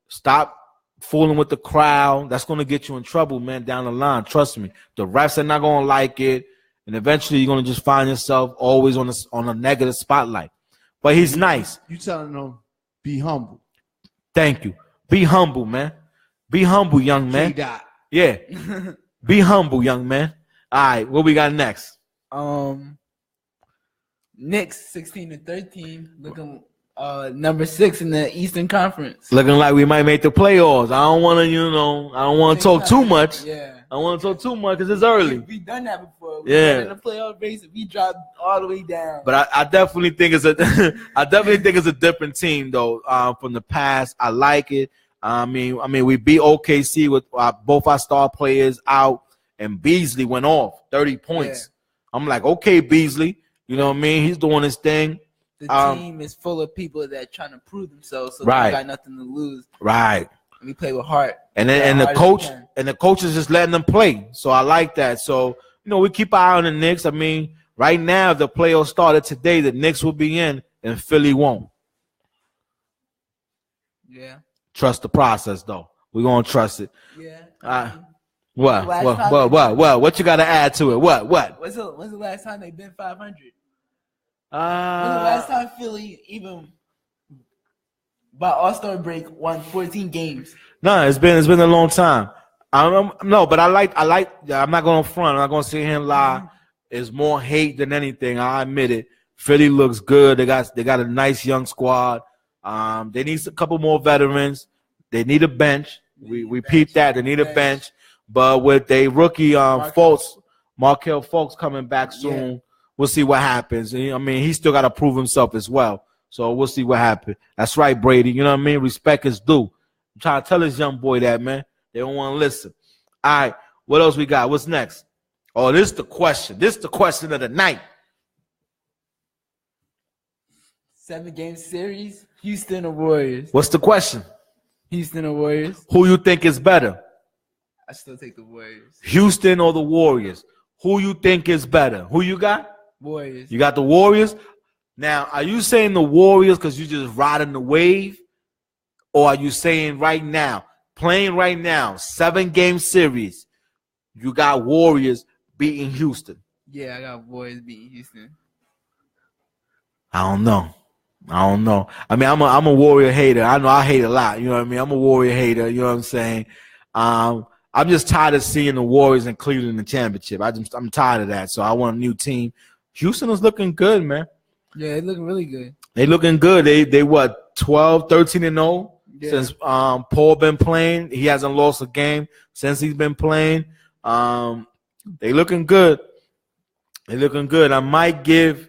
Stop fooling with the crowd. That's going to get you in trouble, man, down the line. Trust me. The refs are not going to like it. And eventually you're going to just find yourself always on a negative spotlight. But he's nice. You telling them, be humble. Thank you. Be humble, man. Be humble, young man. K-Dot. Yeah. Be humble, young man. All right. What we got next? Knicks 16-13, looking number 6 in the Eastern Conference. Looking like we might make the playoffs. I don't want to talk too much. Yeah. I don't want to talk too much because it's early. We've done that before. Yeah. In the playoff race, we dropped all the way down. But I definitely think it's a different team though. From the past, I like it. I mean, we beat OKC with both our star players out, and Beasley went off 30 points. Yeah. I'm like, okay, Beasley. You know what I mean? He's doing his thing. The team is full of people that are trying to prove themselves, so they got nothing to lose. Right. And we play with heart. And the coach is just letting them play. So I like that. So, we keep an eye on the Knicks. I mean, right now, if the playoffs started today, the Knicks will be in and Philly won't. Yeah. Trust the process, though. We're going to trust it. Yeah. What? What you got to add to it? What? When's the last time they've been 500? When's the last time Philly even by All-Star break won 14 games? No, it's been a long time. But I like. I'm not going to front. I'm not going to sit here and lie. is more hate than anything. I admit it. Philly looks good. They got a nice young squad. They need a couple more veterans. They need a bench. We peeped that. They need a bench. But with a rookie Markelle Fultz coming back soon, we'll see what happens. I mean, he still got to prove himself as well. So we'll see what happens. That's right, Brady. You know what I mean? Respect is due. I'm trying to tell this young boy that, man. They don't want to listen. All right, what else we got? What's next? Oh, this is the question. This is the question of the night. 7-game series, Houston or Warriors? What's the question? Houston or Warriors? Who you think is better? I still take the Warriors. Houston or the Warriors? Who you think is better? Who you got? Warriors. You got the Warriors? Now, are you saying the Warriors because you just riding the wave? Or are you saying right now, playing right now, 7-game series, you got Warriors beating Houston? Yeah, I got Warriors beating Houston. I don't know. I mean, I'm a Warrior hater. I know I hate a lot. You know what I mean? I'm a Warrior hater. You know what I'm saying? I'm just tired of seeing the Warriors in Cleveland in the championship. I'm tired of that. So I want a new team. Houston is looking good, man. Yeah, they're looking really good. They looking good. They what, 12, 13-0 since Paul been playing. He hasn't lost a game since he's been playing. They looking good. They looking good. I might give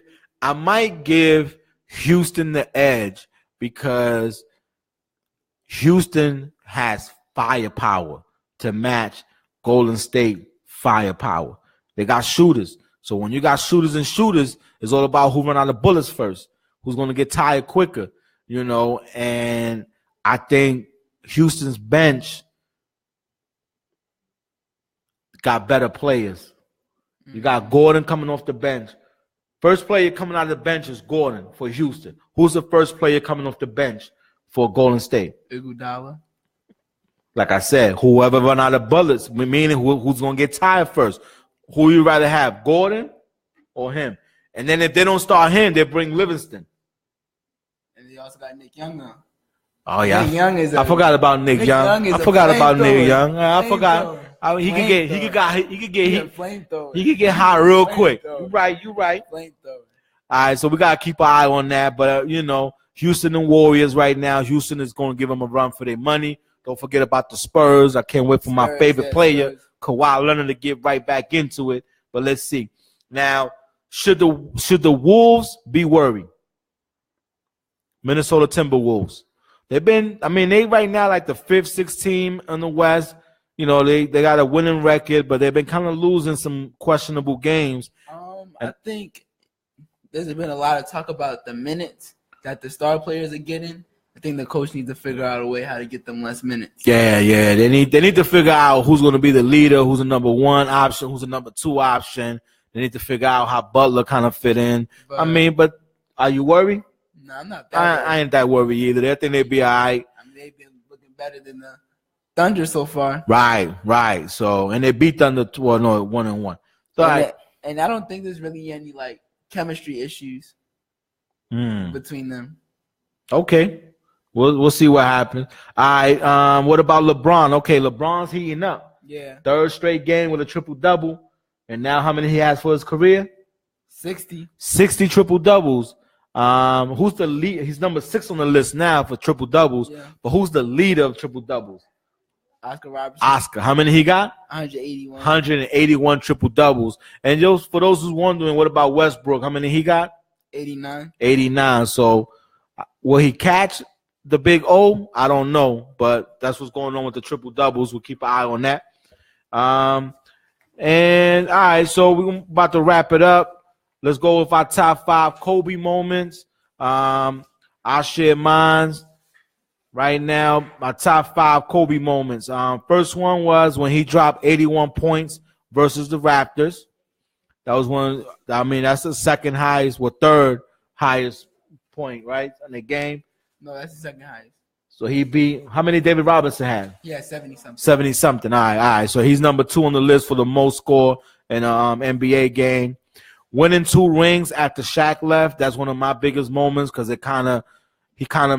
Houston the edge because Houston has firepower to match Golden State firepower. They got shooters. So when you got shooters and shooters, it's all about who run out of bullets first, who's going to get tired quicker, you know. And I think Houston's bench got better players. You got Gordon coming off the bench. First player coming out of the bench is Gordon for Houston. Who's the first player coming off the bench for Golden State? Iguodala. Like I said, whoever run out of bullets, meaning who's going to get tired first. Who you rather have, Gordon or him? And then if they don't start him, they bring Livingston. And they also got Nick Young now. Oh, yeah. Nick Young is I forgot about Nick Young. I forgot about Nick Young. I forgot. He could get hot real quick. You right. Flamethrower. All right, so we gotta keep an eye on that. But you know, Houston and Warriors right now. Houston is going to give them a run for their money. Don't forget about the Spurs. I can't wait for my favorite player, Kawhi Leonard, to get right back into it. But let's see. Now, should the Wolves be worried? Minnesota Timberwolves. They right now like the 5th, 6th team in the West. You know, they got a winning record, but they've been kind of losing some questionable games. I think there's been a lot of talk about the minutes that the star players are getting. I think the coach needs to figure out a way how to get them less minutes. Yeah. They need to figure out who's going to be the leader, who's the number 1 option, who's the number 2 option. They need to figure out how Butler kind of fit in. But are you worried? No, I'm not that worried. I ain't that worried either. I think they'll be all right. I mean, they've been looking better than the Thunder so far. Right. So, and they beat Thunder 1-1. So, and I don't think there's really any like chemistry issues between them. Okay. We'll see what happens. All right. What about LeBron? Okay, LeBron's heating up. Yeah. 3rd straight game with a triple-double. And now how many he has for his career? 60. 60 triple-doubles. Who's the lead? He's number 6 on the list now for triple-doubles. Yeah. But who's the leader of triple-doubles? Oscar Robertson. Oscar. How many he got? 181. 181 triple-doubles. And for those who's wondering, what about Westbrook? How many he got? 89. 89. So will he catch the big O? I don't know. But that's what's going on with the triple-doubles. We'll keep an eye on that. And all right, so we're about to wrap it up. Let's go with our top 5 Kobe moments. I'll share mine right now. My top 5 Kobe moments. First one was when he dropped 81 points versus the Raptors. That was one. I mean, that's the second highest, 3rd highest point, right, in the game. No, that's the second highest. So he beat, how many David Robinson had? Yeah, 70-something. 70-something. All right. So he's number 2 on the list for the most score in an NBA game. Winning 2 rings after Shaq left. That's one of my biggest moments because he kind of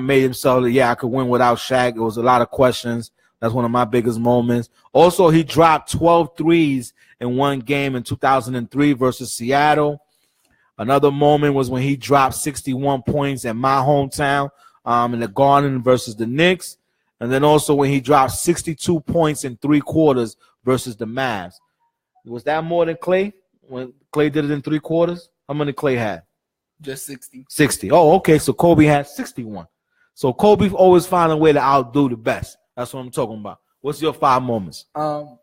made himself, I could win without Shaq. It was a lot of questions. That's one of my biggest moments. Also, he dropped 12 threes in one game in 2003 versus Seattle. Another moment was when he dropped 61 points in my hometown in the Garden versus the Knicks. And then also when he dropped 62 points in 3 quarters versus the Mavs. Was that more than Clay? When Clay did it in 3 quarters? How many Clay had? Just 60. 60. Oh, okay. So Kobe had 61. So Kobe always find a way to outdo the best. That's what I'm talking about. What's your 5 moments?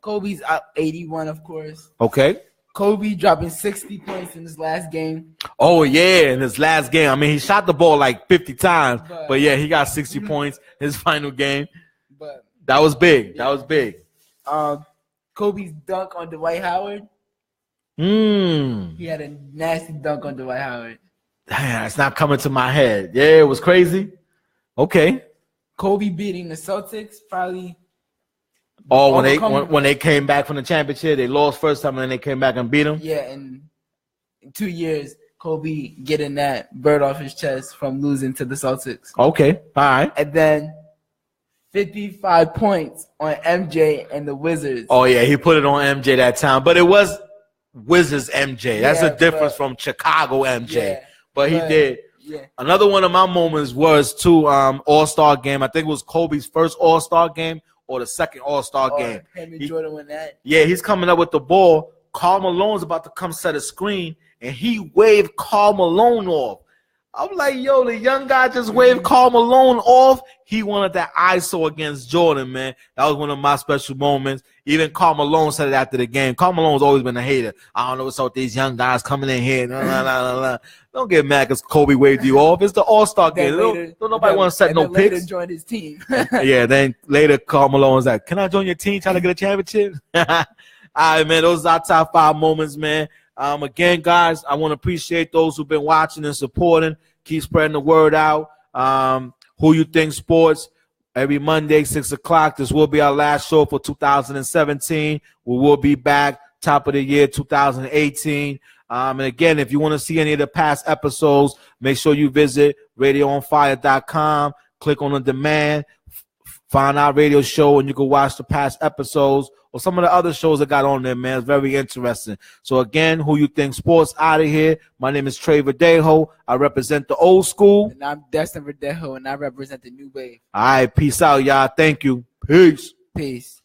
Kobe's out 81, of course. Okay. Kobe dropping 60 points in his last game. Oh, yeah, in his last game. I mean, he shot the ball like 50 times. But yeah, he got 60 points his final game. But that was big. That was big. Kobe's dunk on Dwight Howard. He had a nasty dunk on Dwight Howard. Damn, it's not coming to my head. Yeah, it was crazy. Okay. Kobe beating the Celtics, probably. Oh, when they came back from the championship, they lost first time and then they came back and beat them? Yeah, and in 2 years, Kobe getting that bird off his chest from losing to the Celtics. Okay, all right. And then 55 points on MJ and the Wizards. Oh, yeah, he put it on MJ that time. But it was Wizards MJ. That's a difference from Chicago MJ. Yeah, but he did. Yeah. Another one of my moments was All-Star game. I think it was Kobe's first All-Star game or the second All-Star game. Him and Jordan won that. Yeah, he's coming up with the ball. Karl Malone's about to come set a screen, and he waved Karl Malone off. I'm like, yo, the young guy just waved Karl Malone off. He wanted that ISO against Jordan, man. That was one of my special moments. Even Karl Malone said it after the game. Karl Malone's always been a hater. I don't know what's up with these young guys coming in here. Don't get mad because Kobe waved you off. It's the All-Star game. Don't nobody want to set no picks. Later joined his team. Yeah, then later Karl Malone's like, can I join your team trying to get a championship? All right, man, those are our top 5 moments, man. Again, guys, I want to appreciate those who've been watching and supporting. Keep spreading the word out. Who You Think Sports, every Monday, 6 o'clock. This will be our last show for 2017. We will be back top of the year 2018. And again, if you want to see any of the past episodes, make sure you visit radioonfire.com. Click on the demand. Find our radio show, and you can watch the past episodes or some of the other shows that got on there, man. It's very interesting. So, again, Who You Think Sports out of here. My name is Trey Verdejo. I represent the old school. And I'm Destin Verdejo, and I represent the new wave. All right, peace out, y'all. Thank you. Peace. Peace.